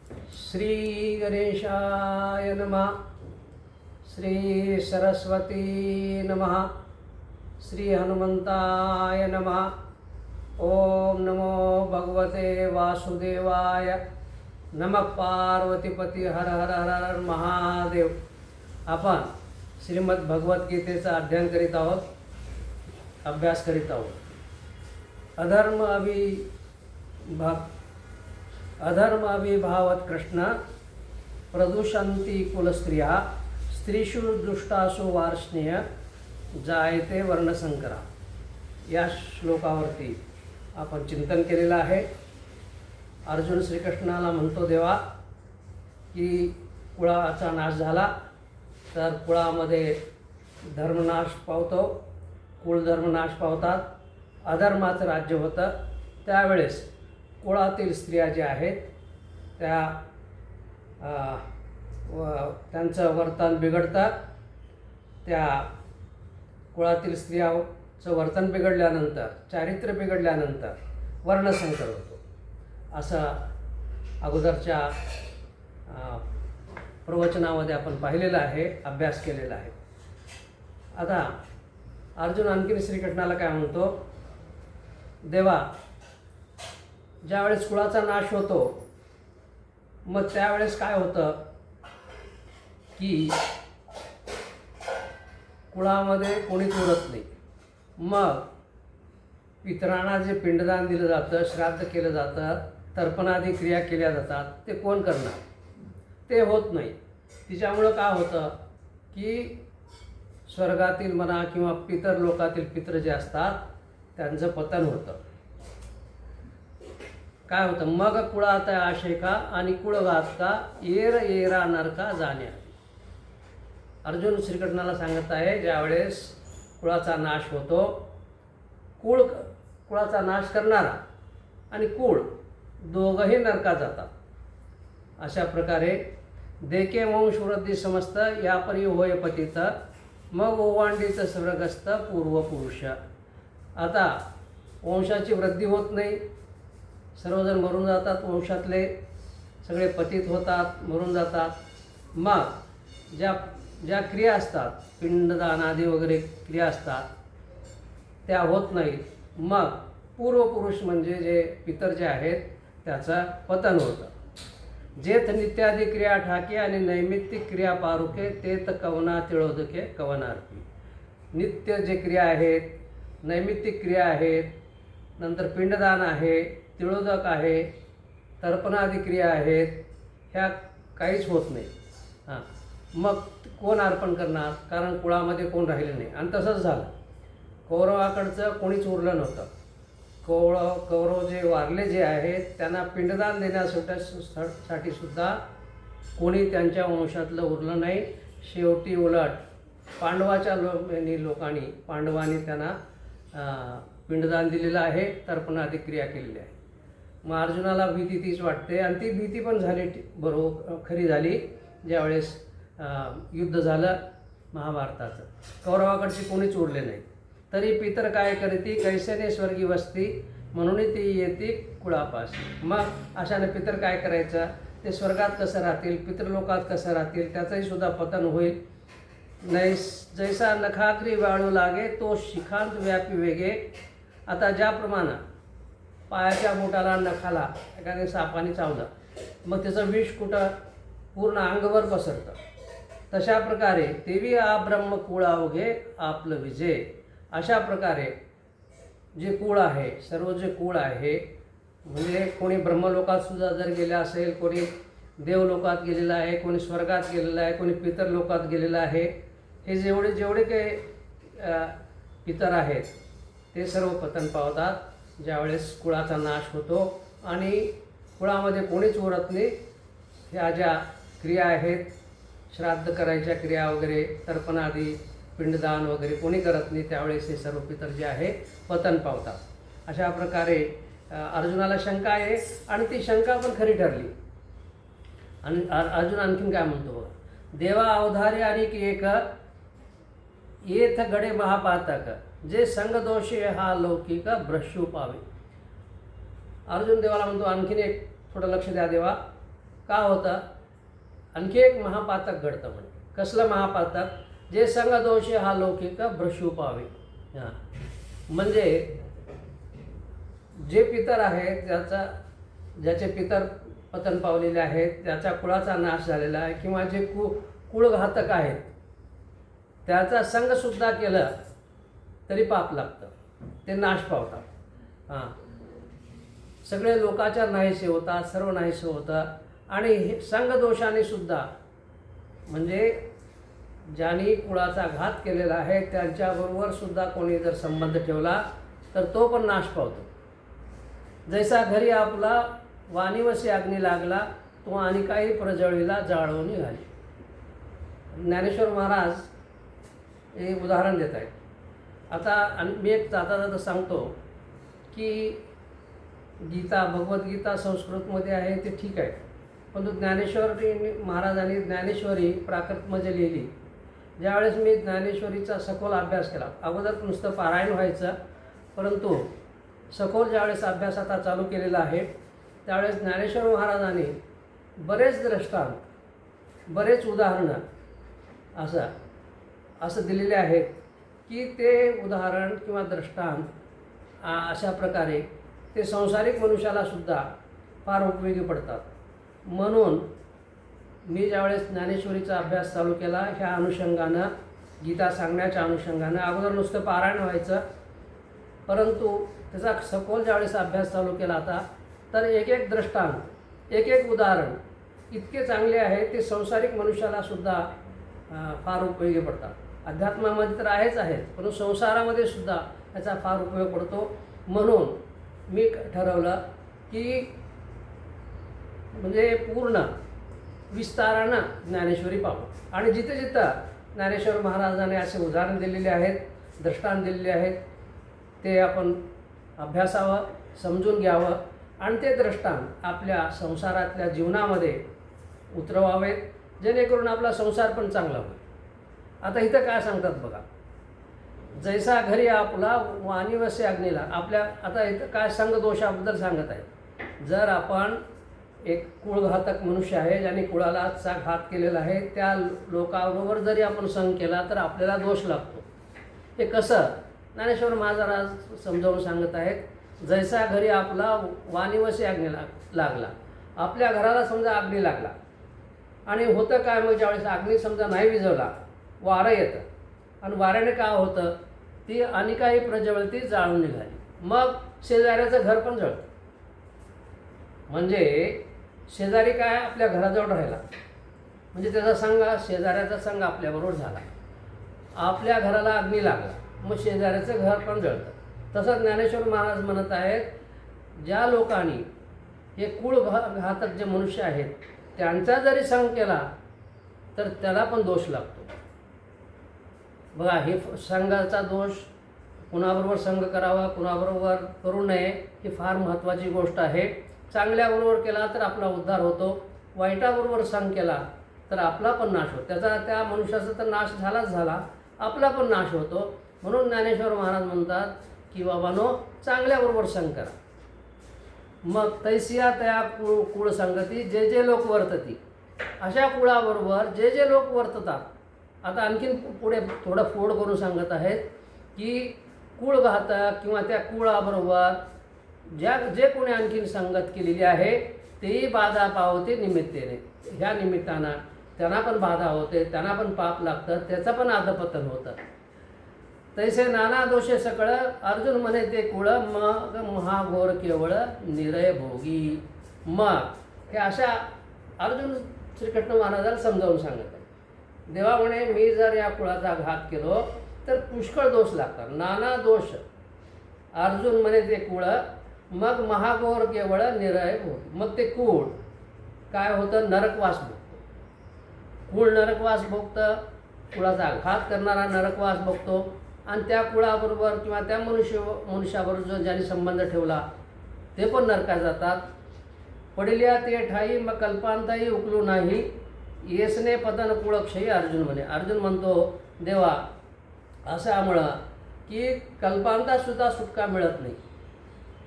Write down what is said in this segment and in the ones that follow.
श्री गणेशाय नमः. श्री सरस्वती नमः. श्री हनुमंताय नमः. ओम नमो भगवते वासुदेवाय. नमः पार्वतीपती. हर हर हर हर महादेव. आपण श्रीमद भगवद्गीतेचा अध्ययन करीत आहोत, अभ्यास करीत आहोत. अधर्म अभिभावत कृष्ण प्रदूषंती कुलस्त्रिया स्त्रीषु दुष्टासु वार्ष्णेय जायते वर्णसंकरा. या श्लोकावरती आपण चिंतन केलेलं आहे. अर्जुन श्रीकृष्णाला म्हणतो, देवा की कुळाचा नाश झाला तर कुळामध्ये धर्मनाश पावतो, कुळधर्मनाश पावतात, अधर्माचं राज्य होतं. त्यावेळेस कुळातील स्त्रिया ज्या आहेत त्यांचं वर्तन बिघडतं. त्या कुळातील स्त्रियाचं वर्तन बिघडल्यानंतर, चारित्र्य बिघडल्यानंतर वर्णसंकर होतो, असं अगोदरच्या प्रवचनामध्ये आपण पाहिलेलं आहे, अभ्यास केलेला आहे. आता अर्जुन आणखीन श्रीकृष्णाला काय म्हणतो, देवा ज्यावेळेस कुळाचा नाश होतो मग त्यावेळेस काय होतं की कुळामध्ये कोणीच उरत नाही. मग पितरांना जे पिंडदान दिलं जातं, श्राद्ध केलं जातं, तर्पणादी क्रिया केल्या जातात, ते कोण करणार? ते होत नाही. तिच्यामुळं काय होतं की स्वर्गातील म्हणा किंवा पितर लोकातील पितर जे असतात त्यांचं पतन होतं. काय होतं, मग कुळात आशय का आणि कुळघात का येर येरा नरका जाण्या. अर्जुन श्रीकृष्णाला सांगत आहे, ज्यावेळेस कुळाचा नाश होतो, कुळाचा नाश करणारा आणि कुळ दोघंही नरकात जातात. अशा प्रकारे देके वंश वृद्धी समस्त यापरी होय पतित मग ओवांडीचं स्वर्गस्थ पूर्वपुरुष. आता वंशाची वृद्धी होत नाही, सर्वजण मरून जातात, वंशातले सगळे पतित होतात, मरून जातात. मग ज्या क्रिया असतात, पिंडदान आदी वगैरे क्रिया असतात, त्या होत नाहीत. मग पूर्वपुरुष म्हणजे जे पितर जे आहेत त्याचं पतन होतं. जेथ नित्यादी क्रिया ठाके आणि नैमित्तिक क्रिया पारुके तेत कवना तिळोदके कवनार्पी. नित्य जे क्रिया आहेत, नैमित्तिक क्रिया आहेत, नंतर पिंडदान आहे, तिळोदक आहे, तर्पणादी क्रिया आहेत, ह्या काहीच होत नाही. मग कोण अर्पण करणार? कारण कुळामध्ये कोण राहिले नाही. आणि तसंच झालं. कौरवाकडचं कोणीच उरलं नव्हतं. कौरव जे वारले जे आहेत त्यांना पिंडदान देण्यासाठी सुद्धा कोणी त्यांच्या वंशातलं उरलं नाही. शेवटी उलट पांडवाच्या पांडवांनी त्यांना पिंडदान दिलेलं आहे, तर्पणादी क्रिया केलेली आहे. मग अर्जुनाला भीती तीच वाटते आणि ती भीती पण झाली, खरी झाली ज्यावेळेस युद्ध झालं महाभारताचं. कौरवाकडची कोणीच उरले नाही. तरी पितर काय करती कैसेने स्वर्गी वस्ती म्हणून ती येते कुळापास. मग अशाने पितर काय करायचं, ते स्वर्गात कसं राहतील, पितृलोकात कसं राहतील, त्याचंही सुद्धा पतन होईल. जैसा नखाग्री वाळू लागे तो शिखांत व्यापी वेगे. आता ज्याप्रमाणे पायाच्या बोटाला नखाला एखाद्या सापाने चावलं, मग त्याचं विष कुठं पूर्ण अंगभर पसरतं. तशा प्रकारे तेवी आ ब्रह्म कुळावघे आपलं विजय. अशा प्रकारे जे कुळ आहे, सर्व जे कुळ आहे, म्हणजे कोणी ब्रह्मलोकात सुद्धा जर गेलं असेल, कोणी देवलोकात गेलेलं आहे, कोणी स्वर्गात गेलेलं आहे, कोणी पितर लोकात गेलेलं आहे, हे जेवढे काही पितर आहेत ते सर्व पतन पावतात ज्यावेळेस कुळाचा नाश होतो आणि कुळामध्ये कोणीच उरत नाही. ह्या ज्या क्रिया आहेत, श्राद्ध करायच्या क्रिया वगैरे, तर्पणादी, पिंडदान वगैरे कोणी करत नाही, त्यावेळेस हे सर्व पितर जे आहे पतन पावतात. अशा प्रकारे अर्जुनाला शंका आहे आणि ती शंका पण खरी ठरली. आणि अर्जुन आणखीन काय म्हणतो, देवा अवधारी आणि एक येथ गडे महापातक जे संगदोषी हा लौकिक भ्रष्यू पावे. अर्जुन देवाला म्हणतो, आणखीन एक थोडं लक्ष द्या देवा, का होतं? आणखी एक महापातक घडतं. म्हणजे कसलं महापातक? जे संगदोषे हा लौकिक भ्रशू पावे. हां, म्हणजे जे पितर आहेत, ज्याचे पितर पतन पावलेले आहेत, त्याच्या कुळाचा नाश झालेला आहे, किंवा जे कुळघातक आहेत त्याचा संगसुद्धा केलं तरी पाप लागतं, ते नाश पावतात. हां, सगळे लोकाच्या नाहीसे होतात, सर्व नाहीसे होतं. आणि हे संगदोषाने सुद्धा, म्हणजे ज्यांनी कुळाचा घात केलेला आहे त्यांच्याबरोबर सुद्धा कोणी जर संबंध ठेवला तर तो पण नाश पावतो. जैसा घरी आपला वाणीवसे अग्नी लागला, तो आणि काही प्रज्वळीला जाळवून निघाली. ज्ञानेश्वर महाराज हे उदाहरण देत आहेत. आता मी एक जाता जाता सांगतो की गीता, भगवद्गीता संस्कृतमध्ये आहे ते ठीक आहे, पण ज्ञानेश्वरी महाराजांनी ज्ञानेश्वरी प्राकृतमध्ये लिहिली. ज्यावेळेस मी ज्ञानेश्वरीचा सखोल अभ्यास केला, अगोदर नुसतं पारायण व्हायचं, परंतु सखोल ज्यावेळेस अभ्यास आता चालू केलेला आहे त्यावेळेस ज्ञानेश्वर महाराजांनी बरेच दृष्टांत, बरेच उदाहरणं असं दिलेले आहेत की ते उदाहरण किंवा दृष्टांत अशा प्रकारे ते संसारिक मनुष्यालासुद्धा फार उपयोगी पडतात. म्हणून मी ज्यावेळेस ज्ञानेश्वरीचा अभ्यास चालू केला, ह्या अनुषंगानं, गीता सांगण्याच्या अनुषंगानं, अगोदर नुसतं पारायण व्हायचं, परंतु त्याचा सखोल ज्यावेळेस अभ्यास चालू केला आता, तर एक एक दृष्टांत, एक एक उदाहरण इतके चांगले आहे ते संसारिक मनुष्यालासुद्धा फार उपयोगी पडतात. अध्यात्मामध्ये तर आहेच, पण संसारामध्ये सुद्धा याचा फार उपयोग पडतो. म्हणून मी ठरवलं की म्हणजे पूर्ण विस्तारानं ज्ञानेश्वरी पाहू. आणि जिथे जिथं ज्ञानेश्वर महाराजांनी असे उदाहरण दिलेले आहेत, दृष्टांत दिलेले आहेत, ते आपण अभ्यासावं, समजून घ्यावं आणि ते दृष्टांत आपल्या संसारातल्या जीवनामध्ये उतरवावेत, जेणेकरून आपला संसार पण चांगला होईल. आता इथं काय सांगतात बघा, जैसा घरी आपला वाणीवसे अग्नीला. आता इथं काय संगदोषाबद्दल सांगत आहे. जर आपण एक कुळघातक मनुष्य आहे, ज्याने कुळालाचा घात केलेला आहे, त्या लोकाबरोबर जरी आपण संग केला तर आपल्याला दोष लागतो. हे कसं? ज्ञानेश्वर महाराज समजावून सांगत आहेत. जैसा घरी आपला वाणीवसे अग्नी लागला, आपल्या घराला समजा अग्नी लागला, आणि होतं काय मग, ज्यावेळेस अग्नी समजा नाही विझवला, वारं येतं, आणि वाऱ्याने काय होतं, ती आणि काही प्रज्वलित जाळून निघाली, मग शेजाऱ्याचं घर पण जळतं. म्हणजे शेजारी काय आपल्या घराजवळ राहिला, म्हणजे त्याचा संग, शेजाऱ्याचा संग आपल्याबरोबर झाला, आपल्या घराला अग्नी लागला, मग शेजाऱ्याचं घर पण जळतं. तसं ज्ञानेश्वर महाराज म्हणत आहेत, ज्या लोकांनी हे कुळघातक जे मनुष्य आहेत त्यांचा जरी संग केला तर त्याला पण दोष लागतो. बघा, हे संघाचा दोष, कुणाबरोबर संघ करावा, कुणाबरोबर करू नये, ही फार महत्त्वाची गोष्ट आहे. चांगल्याबरोबर केला तर आपला उद्धार होतो, वाईटाबरोबर संघ केला तर आपला पण नाश होतो. त्या मनुष्याचा तर नाश झाला, आपला पण नाश होतो. म्हणून ज्ञानेश्वर महाराज म्हणतात की बाबांनो, चांगल्याबरोबर संघ करा. मग तैसिया तया कुळ संगती, जे जे लोक वर्तती, अशा कुळाबरोबर जे जे लोक वर्ततात. आता आणखीन पुढे थोडं फोड करून सांगत आहेत की कुळघातक किंवा त्या कुळाबरोबर जे कोणी आणखीन संगत केलेली आहे तेही बाधा पावते निमित्तेने. ह्या निमित्तानं त्यांना पण बाधा होते, त्यांना पण पाप लागतं, त्याचं पण अधपतन होतं. तैसे नाना दोषे सकळं, अर्जुन म्हणे ते कुळ, मग महाघोर केवळ निरय भोगी. मग हे अशा अर्जुन श्रीकृष्ण महाराजाला समजावून सांगत आहे. देवा म्हणे, मी जर या कुळाचा घात केलो तर पुष्कळ दोष लागतात, नाना दोष. अर्जुन म्हणे ते कुळ, मग महाघोर केवळ निरय भोगी. मग ते कुळ काय होतं? नरकवास भोगतो. कुळ नरकवास भोगतं, कुळाचा घात करणारा नरकवास भोगतो, आणि त्या कुळाबरोबर किंवा त्या मनुष्याबरोबर जो ज्यांनी संबंध ठेवला ते पण नरकात जातात. पडिल्या ते ठाई, मग कल्पांताही उकलू नाही, येसने पतन कुळक्षयी. अर्जुन म्हणे, अर्जुन म्हणतो देवा अशामुळं की कल्पांतासुद्धा सुटका मिळत नाही,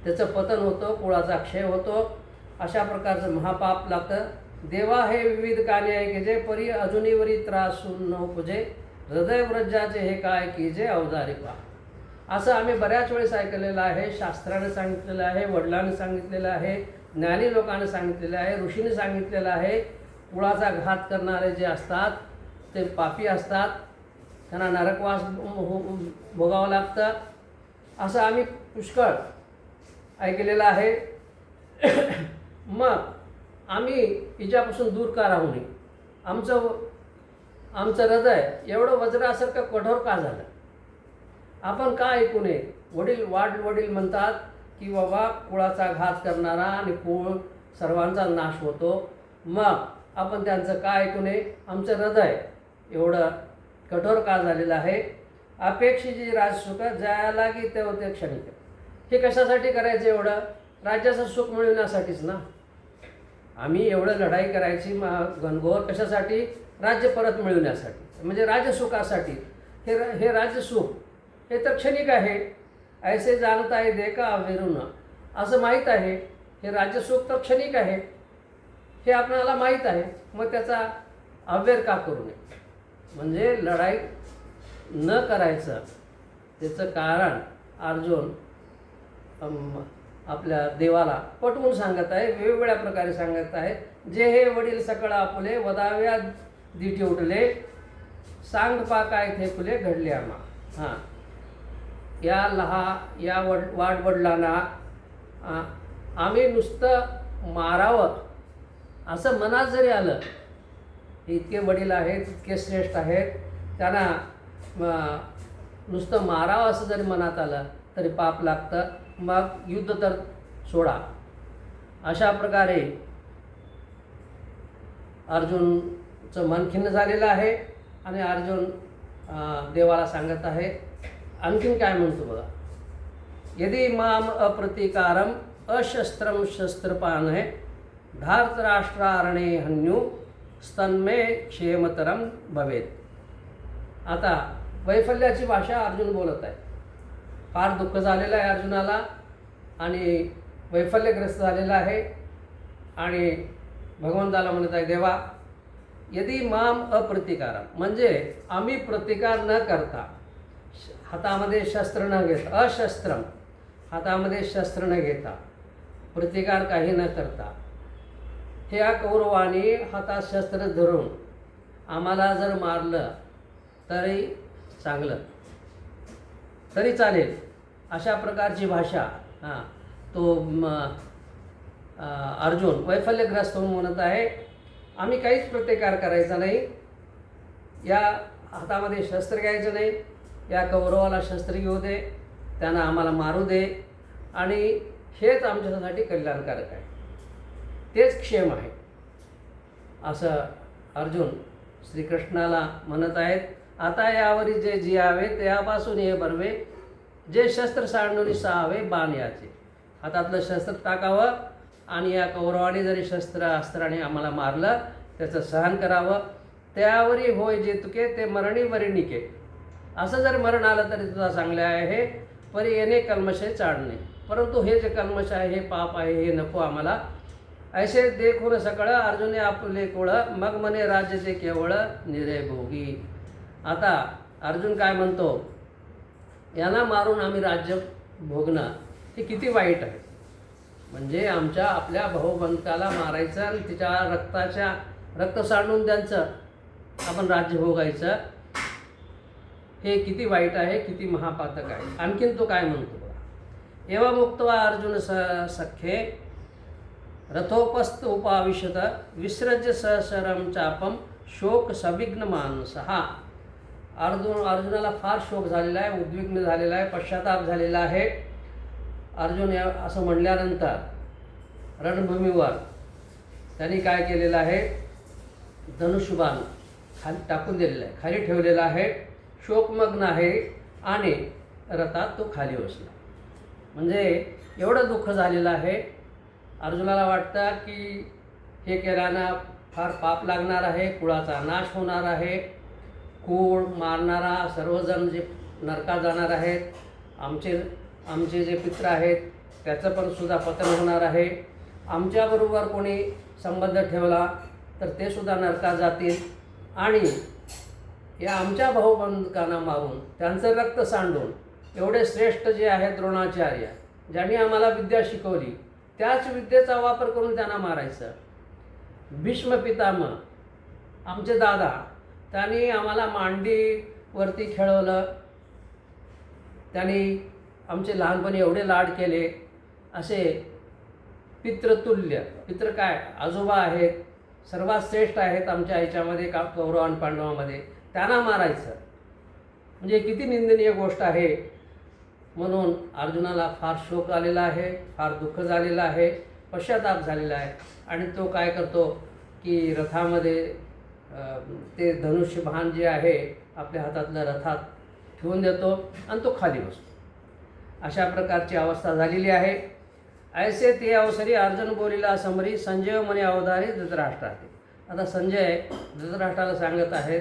त्याचं पतन होतं, कुळाचा क्षय होतो, अशा प्रकारचं महापाप लागतं. देवा हे विविध काने ऐकेजे, परी अजूनीवरी त्रासून न उपजे, हृदय व्रजाचे हे काय कीजे अवधारी पा. असं आम्ही बऱ्याच वेळेस ऐकलेलं आहे. शास्त्राने सांगितलेलं आहे, वडिलांनी सांगितलेलं आहे, ज्ञानी लोकांनी सांगितलेलं आहे, ऋषीने सांगितलेलं आहे. कुळाचा घात करणारे जे असतात ते पापी असतात, त्यांना नरकवास भोगावं लागतं, असं आम्ही पुष्कळ ऐकलेलं आहे. मग आम्ही हिच्यापासून दूर का राहू नये? आमचं हृदय एवढं वज्रासारखं कठोर का झालं? आपण का ऐकू नये? वडील म्हणतात की बाबा कुळाचा घात करणारा आणि कुळ सर्वांचा नाश होतो. मग आपण त्यांचं का ऐकू नये? आमचं हृदय एवढं कठोर का झालेलं आहे? अपेक्षेची राजसुख जायला की ते होते क्षणिक. हे कशासाठी करायचं एवढं? राज्याचं सुख मिळवण्यासाठीच ना. आम्ही एवढं लढाई करायची घनघोर कशासाठी? राज्य परत मिळवण्यासाठी, म्हणजे राजसुखासाठी. हे राज्यसुख हे तर क्षणिक आहे. ऐसे जाणता आहे दे का अवेरून, असं माहीत आहे. हे राज्यसुख तर क्षणिक आहे, हे आपल्याला माहीत आहे. मग त्याचा अव्यय का करू नये? म्हणजे लढाई न करायचं त्याचं कारण अर्जुन आपल्या देवाला पटवून सांगत आहे, वेगवेगळ्या प्रकारे सांगत आहे. जे हे वडील सकळ आपुले, वदाव्या दिठी उठले, सांग पा काय थे फुले घडले आम्हा. हां, या वाडवडिलांना आम्ही नुसतं मारावं असं मनात जरी आलं, इतके वडील आहेत, इतके श्रेष्ठ आहेत, त्यांना नुसतं मारावं असं जरी मनात आलं तरी पाप लागतं. मग युद्ध तर सोडा. अशा प्रकारे अर्जुनचं मन खिन्न झालेलं आहे आणि अर्जुन देवाला सांगत आहे. आणखीन काय म्हणतो बघा. यदि माम अप्रतिकारम अशस्त्रम शस्त्रपाणे, धार्तराष्ट्रारणे हन्यू स्तन्मे क्षेमतरम भवेत. आता वैफल्याची भाषा अर्जुन बोलत आहे. फार दुःख झालेलं आहे अर्जुनाला आणि वैफल्यग्रस्त झालेला आहे. आणि भगवंताला म्हणत आहे, देवा यदि माम अप्रतिकारम, म्हणजे आम्ही प्रतिकार न करता, हातामध्ये शस्त्र न घेता, अशस्त्रम, हातामध्ये शस्त्र न घेता, प्रतिकार काही न करता, ह्या कौरवानी हातात शस्त्र धरून आम्हाला जर मारलं तरी चांगलं, तरी चालेल, अशा प्रकारची भाषा तो अर्जुन वैफल्यग्रस्त होऊन म्हणत आहे. आम्ही काहीच प्रतिकार करायचा नाही, या हातामध्ये शस्त्र घ्यायचं नाही, या कौरवाला शस्त्र घेऊ दे, त्यांना आम्हाला मारू दे, आणि हेच आमच्यासाठी कल्याणकारक आहे, तेच क्षेम आहे, असं अर्जुन श्रीकृष्णाला म्हणत आहेत. आता यावरी जे जियावे त्यापासून हे बरवे, जे शस्त्र सांडून सहावे बाण याचे. हातातलं शस्त्र टाकावं आणि या कौरवाने जरी अस्त्राने आम्हाला मारलं त्याचं सहन करावं. त्यावरी होय जे तुके ते मरणी वरिणिके, असं जर मरण आलं तरी तुझा चांगले आहे. परी येणे कल्मशे चाडणे, परंतु हे जे कल्मश आहे, हे पाप आहे, हे नको आम्हाला. ऐसे देखून सकळ अर्जुने आपले कोळ, मग मने राज्याचे केवळ निरे भोगी. आता अर्जुन काय म्हणतो, यांना मारून आम्ही राज्य भोगणं हे किती वाईट आहे. म्हणजे आपल्या भाऊबंधाला मारायचं आणि तिच्या रक्त सांडून त्यांचं आपण राज्य भोगायचं, हे किती वाईट आहे, किती महापातक आहे. आणखीन तो काय म्हणतो बघा. एवं मुक्त्वा अर्जुन सख्ये रथोपस्थ उपाविशत, विसृज्य सहसरम चापम शोक सविघ्न मानसहा. अर्जुनाला फार शोक झालेला आहे, उद्विग्न झालेला आहे, पश्चाताप झालेला आहे. अर्जुन असं म्हणल्यानंतर रणभूमीवर त्यांनी काय केलेलं आहे, धनुष्यबाण खाली टाकून दिलेला आहे, खाली ठेवलेला आहे, शोकमग्न आहे आणि रथात तो खाली बसला. म्हणजे एवढं दुःख झालेलं आहे. अर्जुनाला वाटतं की हे केल्यानं फार पाप लागणार आहे, कुळाचा नाश होणार आहे, कुळ मारणारा सर्वजण जे नरकात जाणार आहेत, आमचे जे पित्र आहेत त्याचं पण सुद्धा पतन होणार आहे, आमच्याबरोबर कोणी संबंध ठेवला तर ते सुद्धा नरकात जातील. आणि या आमच्या भाऊबंधकांना मारून त्यांचं रक्त सांडून एवढे श्रेष्ठ जे आहेत द्रोणाचार्य, ज्यांनी आम्हाला विद्या शिकवली, त्याच विद्येचा वापर करून त्यांना मारायचं. भीष्म पितामह आमचे दादा, त्यांनी आम्हाला मांडीवरती खेळवलं, त्यांनी आमचे लहानपणी एवढे लाड केले. असे पितृतुल्य, पितृ काय आजोबा आहेत, सर्वात श्रेष्ठ आहेत आमच्या ह्याच्यामध्ये कौरव आणि पांडवामध्ये, त्यांना मारायचं म्हणजे किती निंदनीय गोष्ट आहे. म्हणून अर्जुनाला फार शोक आलेला आहे, फार दुःख झालेलं आहे, पश्चाताप झालेला आहे. आणि तो काय करतो की रथामध्ये ते धनुष्यबाण जे आहे आपल्या हातातलं रथात ठेवून देतो आणि तो खाली बसतो. अशा प्रकारची अवस्था झालेली आहे. ऐसे ते अवसरी अर्जुन बोलिला समरी, संजय म्हणे अवधारी धृतराष्ट्राते. आता संजय धृतराष्ट्राला सांगत आहेत,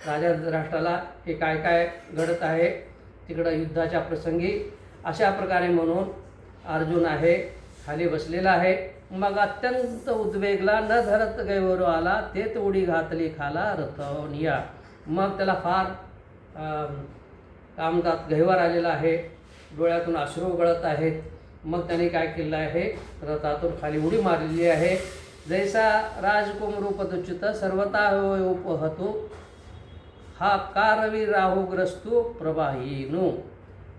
राजा धृतराष्ट्राला, हे काय काय घडत आहे तिकडं युद्धाच्या प्रसंगी. अशा प्रकारे म्हणून अर्जुन आहे खाली बसलेला आहे. मग अत्यंत उद्वेगला, न धरत गैवरो आला, ते उडी घातली खाला रथनिया. मग त्याला फार कामदात गैवार आलेला आहे, डोळ्यातून अश्रू गळत आहेत. मग त्याने काय केलं आहे, रथातून खाली उडी मारलेली आहे. जैसा राजकुमरूपदुच्युत सर्वता उपहतू, हा कारवी राहुग्रस्तू प्रवाहीनू.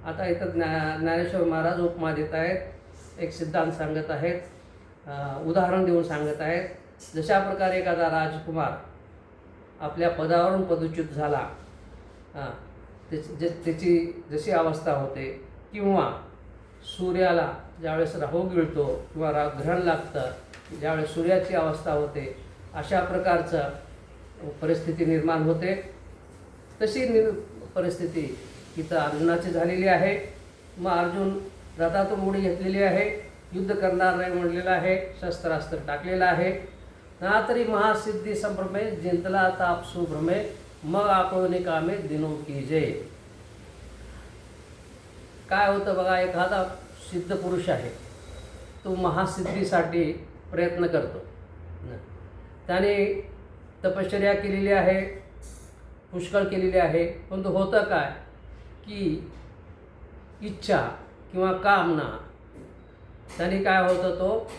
आता इथं ज्ञानेश्वर महाराज उपमा देत आहेत, एक सिद्धांत सांगत आहेत, उदाहरण देऊन सांगत आहेत. जशा प्रकारे एखादा राजकुमार आपल्या पदावरून पदच्युत झाला, त्याची जशी अवस्था होते, किंवा सूर्याला ज्यावेळेस राहू गिळतो किंवा ग्रहण लागतं, ज्यावेळेस सूर्याची अवस्था होते, अशा प्रकारचं परिस्थिती निर्माण होते. तशी परिस्थिती इथं अर्जुनाची झालेली आहे. मग अर्जुन रथातून उडी घेतलेली आहे, युद्ध करणार नाही म्हणलेलं आहे, शस्त्रास्त्र टाकलेलं आहे. ना तरी महासिद्धी संभ्रमे, जिंतला ताप सुभ्रमे, मग आपण कामे दिनो की जय. काय होतं बघा, एखादा सिद्ध पुरुष आहे, तो महासिद्धीसाठी प्रयत्न करतो. त्याने तपश्चर्या केलेली आहे, पुष्कळ केलेली आहे, पण तो होतं काय की इच्छा किंवा कामना, त्याने काय होतं, तो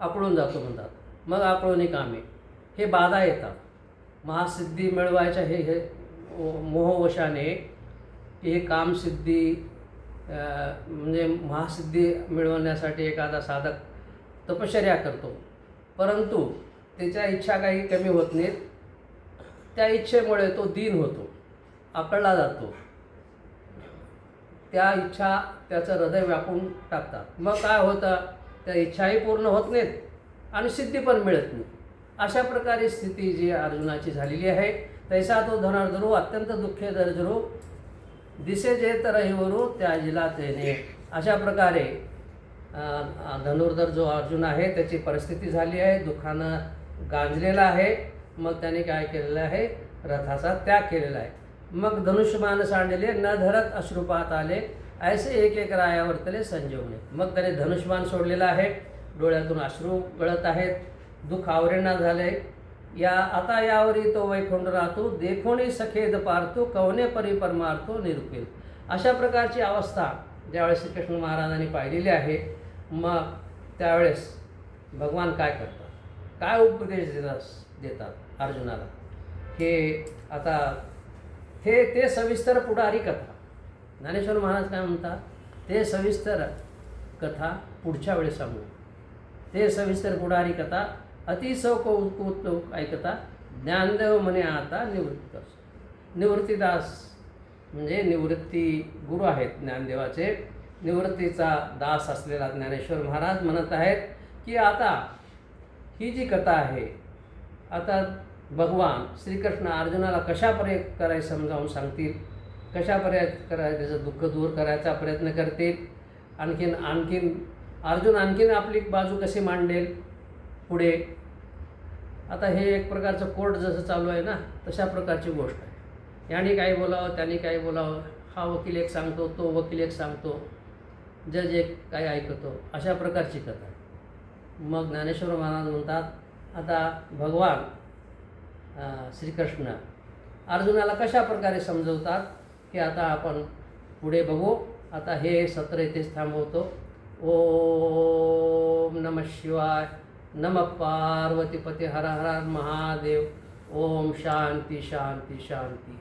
आकळून जातो म्हणतात. मग आकळून कामे हे बाधा येतात. महासिद्धी मिळवायच्या हे मोहवशाने हे कामसिद्धी म्हणजे महासिद्धी मिळवण्यासाठी एखादा साधक तपश्चर्या करतो, परंतु त्याच्या इच्छा काही कमी होत नाहीत. त्या इच्छेमुळे तो दीन होतो, आकळला जातो. त्या इच्छा त्याचं हृदय व्यापून टाकतात. मग काय होतं, त्या इच्छाही पूर्ण होत नाहीत आणि सिद्धी पण मिळत नाही. अशा प्रकारे स्थिती जी अर्जुनाची झालेली आहे. तैसा तो धनुर्धरू अत्यंत दुःखे दर्जरू, दिसे जे तरहिवरू त्याजिला तेने. अशा प्रकारे धनुर्धर जो अर्जुन आहे त्याची परिस्थिती झाली आहे, दुःखानं गांजलेला आहे. मग त्याने काय केलेलं आहे, रथाचा त्याग केलेला आहे. मग धनुष्यबाण सांडले, न धरत अश्रुपात आले, ऐसे एक एक राया वर्तले संजीवने. मग त्याने धनुष्यबाण सोडलेला आहे, डोळ्यातून अश्रू गळत आहेत, दुःख आवरेना झाले. या आता यावरी तो वैकुंठ राहतो, देखोनी सखेद पारतो, कवने परी परमार्थो निरुपेल. अशा प्रकारची अवस्था ज्यावेळेस श्रीकृष्ण महाराजांनी पाहिलेली आहे. मग त्यावेळेस भगवान काय करतात, काय उपदेश देतात अर्जुनाला, हे आता ते सविस्तर पुढारी कथा. ज्ञानेश्वर महाराज काय म्हणतात, ते सविस्तर कथा पुढच्या वेळेस सांगू. ते सविस्तर पुढारी कथा अतिशय कौतुक ऐकता, ज्ञानदेव म्हणे आता निवृत्तीदास. निवृत्तीदास म्हणजे निवृत्ती गुरु आहेत ज्ञानदेवाचे. निवृत्तीचा दास असलेला ज्ञानेश्वर महाराज म्हणत आहेत की आता ही जी कथा आहे, आता भगवान श्रीकृष्ण अर्जुनाला कशा प्रकारे समजावून सांगतील, कशा प्रकारे त्याचं दुःख दूर करायचा प्रयत्न करतील, आणखीन अर्जुन आणखीन आपली बाजू कशी मांडेल पुढे. आता हे एक प्रकारचं कोर्ट जसं चालू आहे ना, तशा प्रकारची गोष्ट आहे. याने काही बोलावं, त्याने काही बोलावं, हा वकील एक सांगतो, तो वकील एक सांगतो, जज एक काही ऐकतो, अशा प्रकारची कथा आहे. मग ज्ञानेश्वर महाराज म्हणतात आता भगवान श्रीकृष्ण अर्जुनाला कशा प्रकारे समजवतात की आता आपण पुढे बघू. आता हे सत्र इथेच थांबवतो. ओम नमः शिवाय. नमः पार्वतीपते हर हर महादेव. ओम शांती शांती शांती.